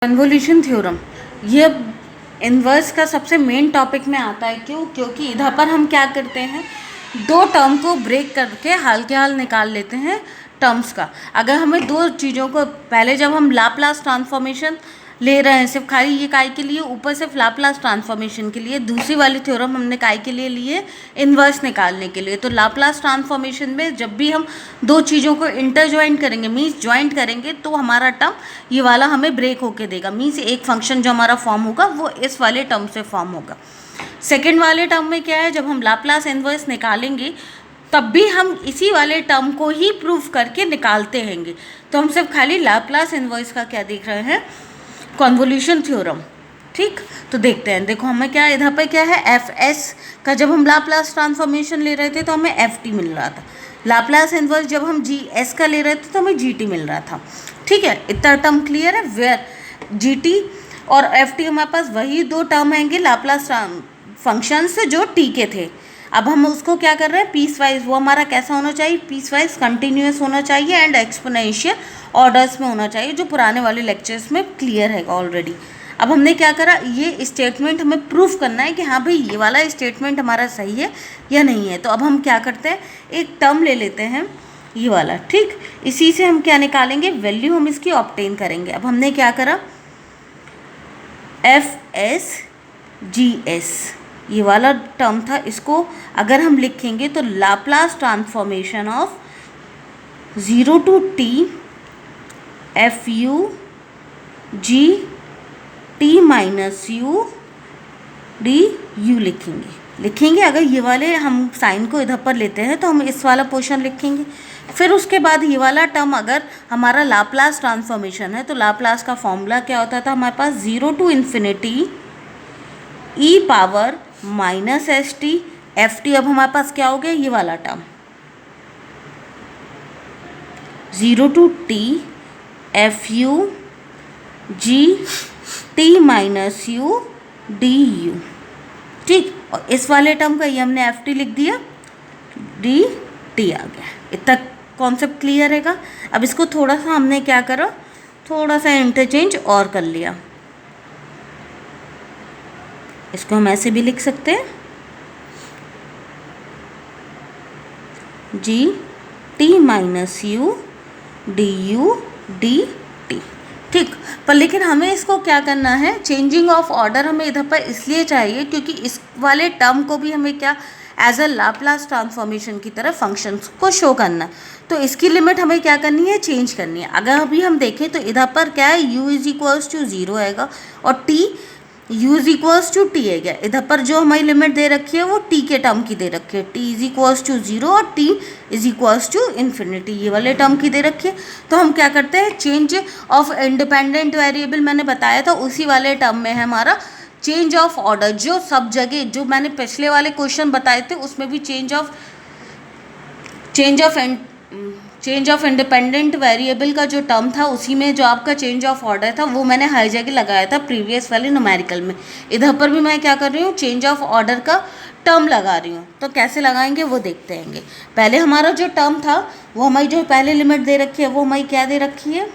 Convolution theorem ये inverse का सबसे मेन टॉपिक में आता है। क्योंकि इधर पर हम क्या करते हैं, दो टर्म को ब्रेक करके हाल के हाल निकाल लेते हैं टर्म्स का। अगर हमें दो चीज़ों को पहले जब हम लाप्लास ट्रांसफॉर्मेशन ले रहे हैं सिर्फ खाली ये काय के लिए, ऊपर सिर्फ लाप्लास ट्रांसफॉर्मेशन के लिए, दूसरी वाली थ्योरम हमने काय के लिए लिए इन्वर्स निकालने के लिए। तो लाप्लास ट्रांसफॉर्मेशन में जब भी हम दो चीज़ों को इंटर ज्वाइंट करेंगे मीन्स ज्वाइंट करेंगे तो हमारा टर्म ये वाला हमें ब्रेक होके देगा। मीन्स एक फंक्शन जो हमारा फॉर्म होगा वो इस वाले टर्म से फॉर्म होगा। सेकेंड वाले टर्म में क्या है, जब हम लाप्लास इन्वर्स निकालेंगे तब भी हम इसी वाले टर्म को ही प्रूव करके निकालते हैंगे। तो हम सिर्फ खाली लाप्लास इन्वर्स का क्या देख रहे हैं, कन्वोल्यूशन थ्योरम। ठीक, तो देखते हैं। देखो हमें क्या इधर पे क्या है, एफ एस का जब हम लाप्लास ट्रांसफॉर्मेशन ले रहे थे तो हमें एफ टी मिल रहा था। लाप्लास इन्वर्स जब हम जी एस का ले रहे थे तो हमें जी टी मिल रहा था। ठीक है, इतना टर्म क्लियर है। वेयर जी टी और एफ टी हमारे पास वही दो टर्म हैंगे लाप्लास फंक्शंस जो टी के थे। अब हम उसको क्या कर रहे हैं, पीस वाइज। वो हमारा कैसा होना चाहिए, पीस वाइज कंटिन्यूस होना चाहिए एंड एक्सपोनेंशियल ऑर्डर्स में होना चाहिए, जो पुराने वाले लेक्चर्स में क्लियर है ऑलरेडी। अब हमने क्या करा, ये स्टेटमेंट हमें प्रूफ करना है कि हाँ भाई ये वाला स्टेटमेंट हमारा सही है या नहीं है। तो अब हम क्या करते हैं, एक टर्म ले लेते हैं ये वाला। ठीक, इसी से हम क्या निकालेंगे, वैल्यू हम इसकी ऑब्टेन करेंगे। अब हमने क्या करा, एफ एस जी एस ये वाला टर्म था, इसको अगर हम लिखेंगे तो Laplace transformation of 0 to t F U G T minus U D you लिखेंगे। अगर ये वाले हम साइन को इधर पर लेते हैं तो हम इस वाला पोर्शन लिखेंगे। फिर उसके बाद ये वाला टर्म अगर हमारा लाप्लास ट्रांसफॉर्मेशन है तो लाप्लास का फॉर्मूला क्या होता था हमारे पास, 0 to infinity E power minus S T F T. अब हमारे पास क्या हो गया, ये वाला term 0 to t F U G T minus U D you. ठीक, और इस वाले टर्म का ये हमने एफ टी लिख दिया, डी टी आ गया। इतना कॉन्सेप्ट क्लियर रहेगा। अब इसको थोड़ा सा हमने क्या करा, थोड़ा सा इंटरचेंज और कर लिया। इसको हम ऐसे भी लिख सकते हैं, जी T minus U D you D T. ठीक, पर लेकिन हमें इसको क्या करना है, चेंजिंग ऑफ ऑर्डर हमें इधर पर इसलिए चाहिए क्योंकि इस वाले टर्म को भी हमें क्या एज अ लाप्लास ट्रांसफॉर्मेशन की तरह फंक्शंस को शो करना। तो इसकी लिमिट हमें क्या करनी है, चेंज करनी है। अगर अभी हम देखें तो इधर पर क्या है, u इज इक्वल्स टू 0 आएगा और t u is equals to T है। इधर पर जो हमारी लिमिट दे रखी है वो t के टर्म की दे रखी है, t इज इक्वल्स टू 0 और t is equals to infinity, ये वाले टर्म की दे रखी है। तो हम क्या करते हैं, चेंज ऑफ इंडिपेंडेंट वेरिएबल मैंने बताया था उसी वाले टर्म में है हमारा चेंज ऑफ ऑर्डर। जो सब जगह जो मैंने पिछले वाले क्वेश्चन बताए थे उसमें भी चेंज ऑफ इंडिपेंडेंट वेरिएबल का जो टर्म था उसी में जो आपका चेंज ऑफ ऑर्डर था वो मैंने हर जगह लगाया था प्रीवियस वाले न्यूमेरिकल में। इधर पर भी मैं क्या कर रही हूँ, चेंज ऑफ ऑर्डर का टर्म लगा रही हूँ। तो कैसे लगाएंगे वो देखते हैंगे। पहले हमारा जो टर्म था वो हमारी जो पहले लिमिट दे रखी है वो हमारी क्या दे रखी है,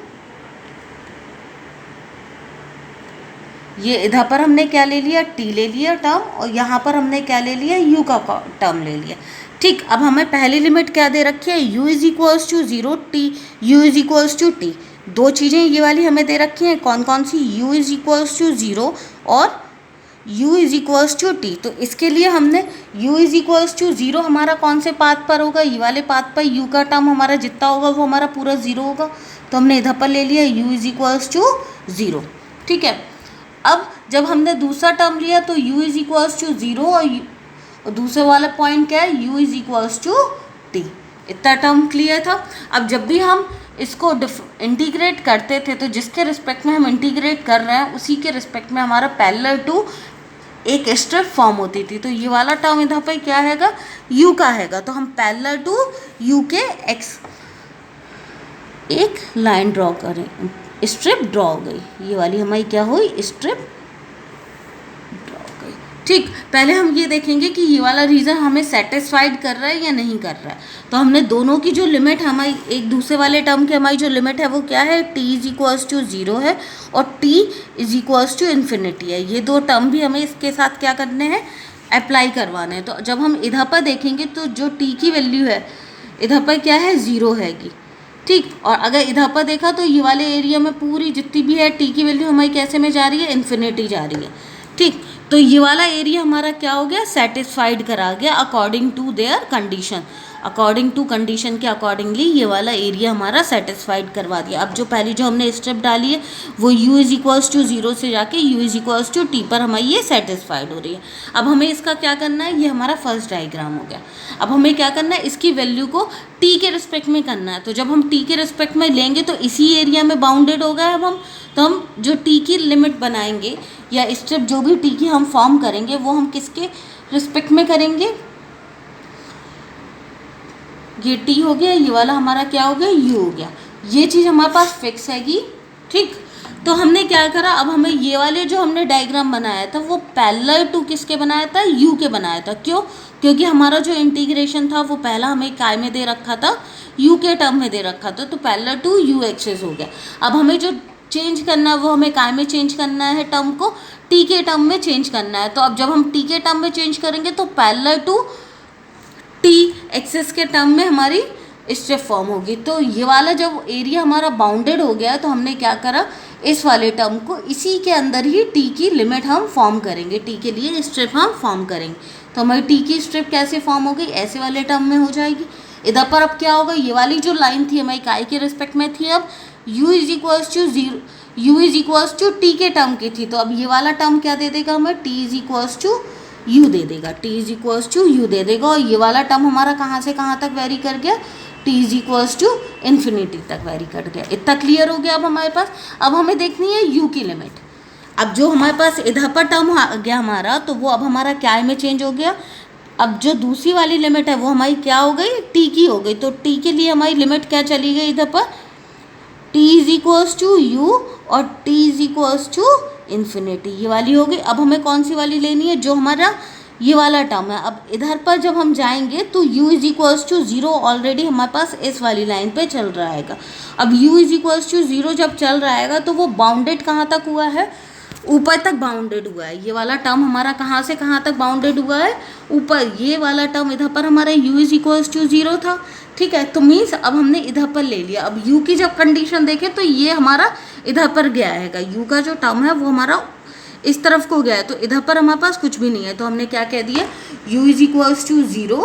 ये इधर पर हमने क्या ले लिया, t ले लिया टर्म, और यहाँ पर हमने क्या ले लिया, u का टर्म ले लिया। ठीक, अब हमें पहली लिमिट क्या दे रखी है, u is equals to 0 T U is equals to T. दो चीज़ें ये वाली हमें दे रखी हैं, कौन कौन सी, u इज इक्वल्स टू 0 और u is equals to T. तो इसके लिए हमने u इज इक्वल्स टू 0 हमारा कौन से पाथ पर होगा, ये वाले पाथ पर u का टर्म हमारा जितना होगा वो हमारा पूरा 0 होगा। तो हमने इधर पर ले लिया u इज इक्वल्स टू 0। ठीक है, अब जब हमने दूसरा टर्म लिया तो u इज इक्वल्स टू 0 और दूसरे वाला पॉइंट क्या है, u is equals to t। इतना टर्म क्लियर था। अब जब भी हम इसको इंटीग्रेट करते थे तो जिसके रिस्पेक्ट में हम इंटीग्रेट कर रहे हैं उसी के रिस्पेक्ट में हमारा पैरेलल टू एक स्ट्रिप फॉर्म होती थी। तो ये वाला टर्म इधर पर क्या हैगा, u का हैगा। तो हम पैरेलल टू u के x एक लाइन ड्रॉ करें, स्ट्रिप ड्रॉ हो गई, ये वाली हमारी क्या हुई, स्ट्रिप ड्रॉ हो गई। ठीक, पहले हम ये देखेंगे कि ये वाला रीज़न हमें सेटिस्फाइड कर रहा है या नहीं कर रहा है। तो हमने दोनों की जो लिमिट हमारी एक दूसरे वाले टर्म की हमारी जो लिमिट है वो क्या है, t इज इक्वल्स टू 0 है और t is equals to infinity है। ये दो टर्म भी हमें इसके साथ क्या करने हैं, अप्लाई करवाने हैं। तो जब हम इधर पर देखेंगे तो जो t की वैल्यू है इधर पर क्या है, 0 हैगी। ठीक, और अगर इधर पर देखा तो ये वाले एरिया में पूरी जितनी भी है t की वैल्यू हमारी कैसे में जा रही है, इन्फिनिटी जा रही है। ठीक, तो ये वाला एरिया हमारा क्या हो गया, सेटिस्फाइड करा गया according to their condition. According to condition के अकॉर्डिंगली ये वाला एरिया हमारा सेटिस्फाइड करवा दिया। अब जो पहली जो हमने स्टेप डाली है वो u इज इक्वल्स टू 0 से जाके u is equals to t पर हमारी ये सेटिस्फाइड हो रही है। अब हमें इसका क्या करना है, ये हमारा फर्स्ट डायग्राम हो गया। अब हमें क्या करना है, इसकी वैल्यू को t के रिस्पेक्ट में करना है। तो जब हम t के रिस्पेक्ट में लेंगे तो इसी एरिया में बाउंडेड हो गए। अब हम तो हम जो t की लिमिट बनाएंगे या स्टेप जो भी t की हम फॉर्म करेंगे वो हम किसके रिस्पेक्ट में करेंगे, ये t हो गया, ये वाला हमारा क्या हो गया, u हो गया। ये चीज़ हमारे पास फिक्स हैगी। ठीक, तो हमने क्या करा, अब हमें ये वाले जो हमने डायग्राम बनाया था वो पैरेलल टू किसके बनाया था, u के बनाया था। क्यों, क्योंकि हमारा जो इंटीग्रेशन था वो पहला हमें काय में दे रखा था, u के टर्म में दे रखा था, तो पैरेलल टू u एक्सिस हो गया। अब हमें जो चेंज करना है वो हमें काय में चेंज करना है, टर्म को t के टर्म में चेंज करना है। तो अब जब हम t के टर्म में चेंज करेंगे तो पैरेलल टू t एक्सिस के टर्म में हमारी स्टेप फॉर्म होगी। तो ये वाला जब एरिया हमारा बाउंडेड हो गया तो हमने क्या करा, इस वाले टर्म को इसी के अंदर ही t की लिमिट हम फॉर्म करेंगे, t के लिए स्ट्रिप हम फॉर्म करेंगे। तो हमारी t की स्ट्रिप कैसे फॉर्म हो गई, ऐसे वाले टर्म में हो जाएगी। इधर पर अब क्या होगा, ये वाली जो लाइन थी हमारी काय के रिस्पेक्ट में थी, अब u is equals to 0, u is equals to t के टर्म की थी। तो अब ये वाला टर्म क्या दे देगा हमें, t is equals to u दे देगा, t is equals to u दे देगा। और ये वाला टर्म हमारा कहाँ से कहाँ तक वेरी कर गया, t is equals to infinity तक वेरी कर गया। इतना क्लियर हो गया अब हमारे पास। अब हमें देखनी है u की लिमिट। अब जो हमारे पास इधर पर टर्म आ गया हमारा, तो वो अब हमारा क्या में चेंज हो गया। अब जो दूसरी वाली लिमिट है वो हमारी क्या हो गई, t की हो गई। तो t के लिए हमारी लिमिट क्या चली गई इधर पर, t is equals to u और t is equals to infinity, ये वाली हो गई। अब हमें कौन सी वाली लेनी है, जो हमारा ये वाला टर्म है। अब इधर पर जब हम जाएंगे तो u is equals to 0 already हमारे पास इस वाली लाइन पे चल रहा है। अब u इज इक्वल्स टू 0 जब चल रहा है तो वो बाउंडेड कहाँ तक हुआ है, ऊपर तक बाउंडेड हुआ है। ये वाला टर्म हमारा कहाँ से कहाँ तक बाउंडेड हुआ है, ऊपर। ये वाला टर्म इधर पर हमारा u इज इक्वल्स टू 0 था। ठीक है, तो मीन्स अब हमने इधर पर ले लिया। अब u की जब कंडीशन देखें तो ये हमारा इधर पर गया है, u का जो टर्म है वो हमारा इस तरफ को गया है, तो इधर पर हमारे पास कुछ भी नहीं है। तो हमने क्या कह दिया, u इज इक्वल्स टू 0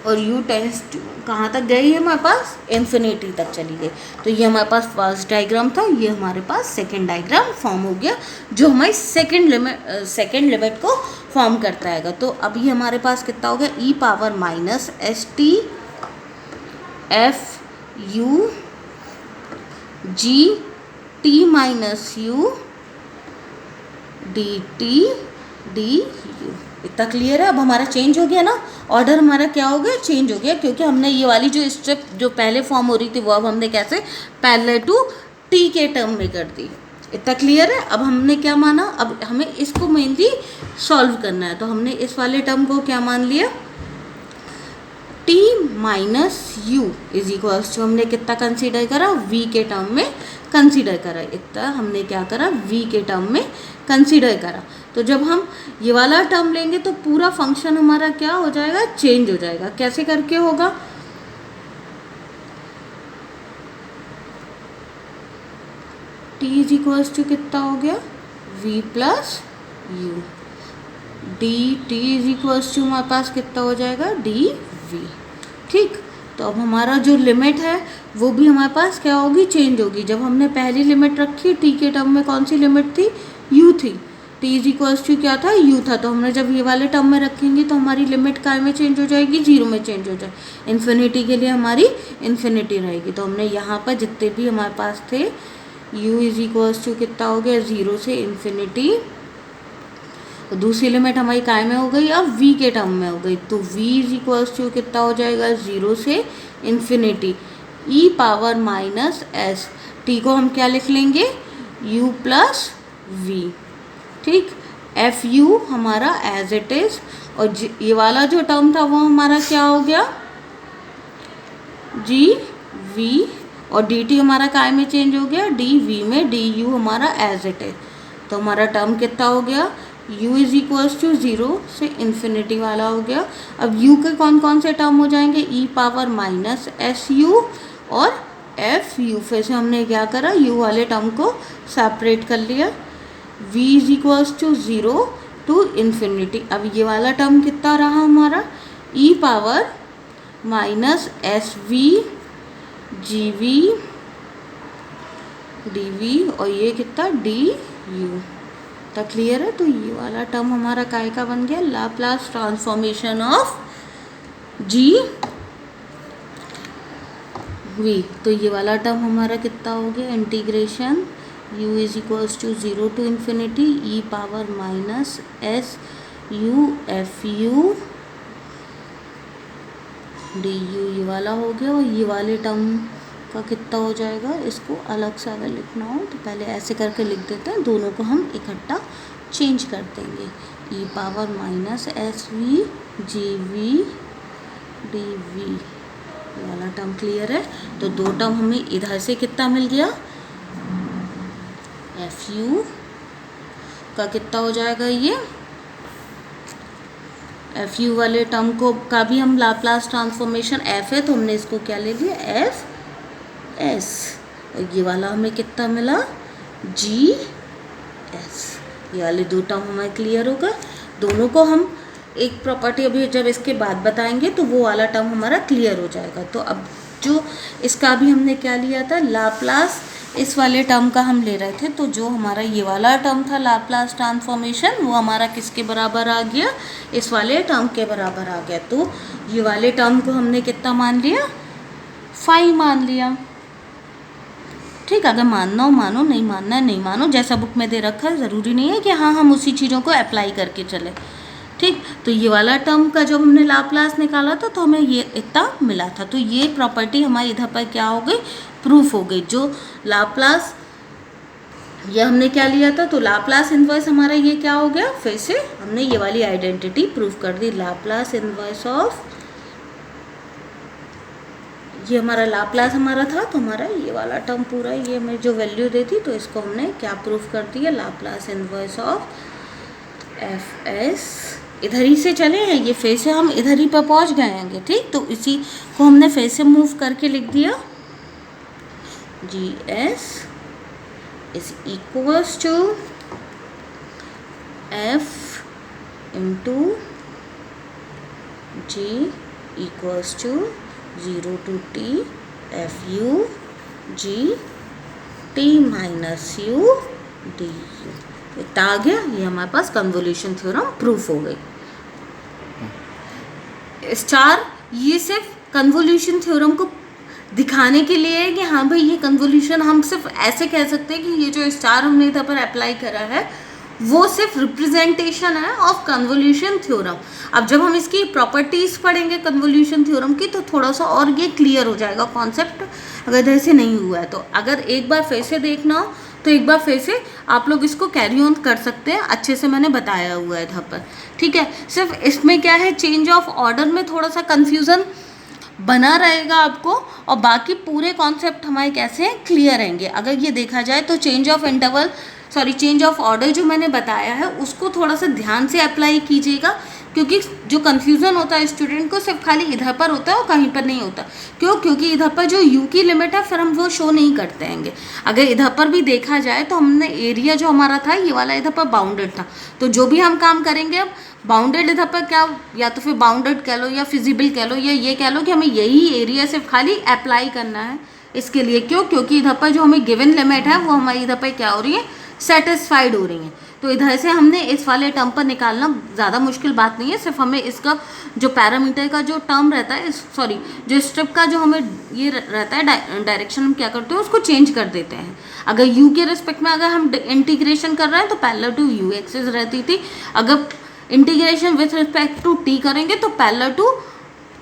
और u टेंस टू कहाँ तक गई है हमारे पास, इन्फिनिटी तक चली गई। तो ये हमारे पास फर्स्ट डायग्राम था, ये हमारे पास सेकंड डायग्राम फॉर्म हो गया जो हमारी सेकंड लिमिट को फॉर्म करता है। तो अभी हमारे पास कितना हो गया, e power minus S T F U G T minus U D T D U. इतना क्लियर है। अब हमारा चेंज हो गया ना, ऑर्डर हमारा क्या हो गया, चेंज हो गया, क्योंकि हमने ये वाली जो स्टेप जो पहले फॉर्म हो रही थी वो अब हमने कैसे पैरेलल टू t के टर्म में कर दी। इतना क्लियर है। अब हमने क्या माना, अब हमें इसको मेनली सॉल्व करना है। तो हमने इस वाले टर्म को क्या मान लिया, t minus U is equals to, हमने कितना कंसीडर करा, v के टर्म में कंसीडर करा। इतना हमने क्या करा, v के टर्म में कंसीडर करा। तो जब हम ये वाला टर्म लेंगे तो पूरा फंक्शन हमारा क्या हो जाएगा, चेंज हो जाएगा। कैसे करके होगा, t इज इक्वल्स टू कितना हो गया, v plus U, D T is equals to हमारे पास कितना हो जाएगा, डी वी। ठीक, तो अब हमारा जो लिमिट है वो भी हमारे पास क्या होगी, चेंज होगी। जब हमने पहली लिमिट रखी t के टर्म में, कौन सी लिमिट थी, u थी, t इज इक्वल्स टू क्या था, u था। तो हमने जब ये वाले टर्म में रखेंगे तो हमारी लिमिट काय में चेंज हो जाएगी, 0 में चेंज हो जाएगी। इन्फिनिटी के लिए हमारी इन्फिनिटी रहेगी। तो हमने यहाँ पर जितने भी हमारे पास थे, u इज इक्वल्स टू कितना हो गया, 0 से इन्फिनिटी। तो दूसरी लिमिट हमारी काय में हो गई, अब v के टर्म में हो गई। तो v इज इक्वल्स टू कितना हो जाएगा, 0 से infinity e power minus S, t को हम क्या लिख लेंगे, u प्लस v। ठीक, एफ यू हमारा एज इट इज़, और ये वाला जो टर्म था वो हमारा क्या हो गया, जी वी, और डी टी हमारा काय में चेंज हो गया, डी वी में, डी यू हमारा एज इट इज। तो हमारा टर्म कितना हो गया, u इज इक्वल्स टू 0 से इन्फिनिटी वाला हो गया। अब u के कौन कौन से टर्म हो जाएंगे, e power minus S you और एफ यू। फिर से हमने क्या करा, u वाले टर्म को सेपरेट कर लिया, v is equals to 0 to infinity. अब ये वाला टर्म कितना रहा हमारा, e power minus S V G V D V, और ये कितना डी यू। तो क्लियर है। तो ये वाला टर्म हमारा काय का बन गया, Laplace transformation of G V. तो ये वाला टर्म हमारा कितना हो गया, integration u is equals to 0 to infinity e power minus S U F U D U, ये वाला हो गया। और ये वाले टर्म का कितना हो जाएगा, इसको अलग से अगर लिखना हो तो पहले ऐसे करके लिख देते हैं, दोनों को हम इकट्ठा चेंज कर देंगे, e power minus S V G V D V, ये वाला टर्म क्लियर है। तो दो टर्म हमें इधर से कितना मिल गया, एफ यू का कितना हो जाएगा, ये एफ यू वाले टर्म को का भी हम लाप्लास ट्रांसफॉर्मेशन, एफ है तो हमने इसको क्या ले लिया, एफ एस, और ये वाला हमें कितना मिला, जी एस। ये वाले दो टर्म हमें क्लियर होगा। दोनों को हम एक प्रॉपर्टी अभी जब इसके बाद बताएंगे तो वो वाला टर्म हमारा क्लियर हो जाएगा। तो अब जो इसका भी हमने क्या लिया था, लाप्लास इस वाले टर्म का हम ले रहे थे, तो जो हमारा ये वाला टर्म था लाप्लास ट्रांसफॉर्मेशन, वो हमारा किसके बराबर आ गया, इस वाले टर्म के बराबर आ गया। तो ये वाले टर्म को हमने कितना मान लिया, 5 मान लिया। ठीक, अगर मानना हो मानो, नहीं मानना है नहीं मानो, जैसा बुक में दे रखा है, ज़रूरी नहीं है कि हाँ हम उसी चीज़ों को अप्लाई करके चले। ठीक, तो ये वाला टर्म का जब हमने लाप्लास निकाला था तो हमें ये इतना मिला था। तो ये प्रॉपर्टी हमारी इधर पर क्या हो गई, प्रूफ हो गई। जो लाप्लास ये हमने क्या लिया था, तो लाप्लास इनवर्स हमारा ये क्या हो गया, फिर से हमने ये वाली आइडेंटिटी प्रूफ कर दी, लाप्लास इनवर्स ऑफ, ये हमारा लाप्लास हमारा था, तो हमारा ये वाला टर्म पूरा ये हमें जो वैल्यू देती, तो इसको हमने क्या प्रूफ कर दिया, Laplace inverse of F S. इधर ही से चले हैं, ये फिर से हम इधर ही पर पहुंच गए हैं। ठीक, तो इसी को हमने फिर से मूव करके लिख दिया, G S is equals to F into G equals to 0 to T F U G T minus U D U. इतना आ गया, ये हमारे पास कन्वोल्यूशन थ्योरम प्रूफ हो गई। स्टार ये सिर्फ कन्वोल्यूशन थ्योरम को दिखाने के लिए है कि हाँ भाई ये कन्वोल्यूशन, हम सिर्फ ऐसे कह सकते हैं कि ये जो स्टार हमने इधर पर अप्लाई करा है वो सिर्फ रिप्रेजेंटेशन है ऑफ कन्वोल्यूशन थ्योरम। अब जब हम इसकी प्रॉपर्टीज़ पढ़ेंगे कन्वोल्यूशन थ्योरम की, तो थोड़ा सा और ये क्लियर हो जाएगा कॉन्सेप्ट, अगर इधर से नहीं हुआ है तो। अगर एक बार फिर से देखना हो तो एक बार फिर से आप लोग इसको कैरी ऑन कर सकते हैं, अच्छे से मैंने बताया हुआ है इधर पर। ठीक है, सिर्फ इसमें क्या है, चेंज ऑफ ऑर्डर में थोड़ा सा कन्फ्यूज़न बना रहेगा आपको, और बाकी पूरे कॉन्सेप्ट हमारे कैसे हैं, क्लियर रहेंगे। अगर ये देखा जाए तो चेंज ऑफ ऑर्डर जो मैंने बताया है उसको थोड़ा सा ध्यान से अप्लाई कीजिएगा, क्योंकि जो कन्फ्यूज़न होता है स्टूडेंट को सिर्फ खाली इधर पर होता है और कहीं पर नहीं होता। क्यों? क्योंकि इधर पर जो u की लिमिट है फिर हम वो शो नहीं करते हैंगे। अगर इधर पर भी देखा जाए तो हमने एरिया जो हमारा था ये वाला इधर पर बाउंडेड था, तो जो भी हम काम करेंगे अब बाउंडेड इधर पर क्या, या तो फिर बाउंडेड कह लो या फिजिबल कह लो, या ये कह लो कि हमें यही एरिया सिर्फ खाली अप्लाई करना है इसके लिए। क्यों? क्योंकि इधर पर जो हमें गिवन लिमिट है वो हमारी इधर पर क्या हो रही है, सेटिस्फाइड हो रही हैं। तो इधर से हमने इस वाले टर्म पर निकालना ज़्यादा मुश्किल बात नहीं है, सिर्फ हमें इसका जो पैरामीटर का जो टर्म रहता है, सॉरी जो स्ट्रिप का जो हमें ये रहता है डायरेक्शन, हम क्या करते हैं उसको चेंज कर देते हैं। अगर यू के रिस्पेक्ट में अगर हम इंटीग्रेशन कर रहे हैं तो पैरेलल टू यू एक्सिस रहती थी, अगर integration with respect to T करेंगे तो पैरेलल टू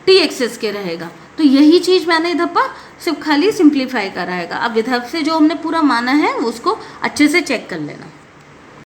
टी एक्सिस के रहेगा। तो यही चीज़ मैंने इधर पर सिर्फ खाली सिंप्लीफाई कराएगा। अब इधर से जो हमने पूरा माना है उसको अच्छे से चेक कर लेना।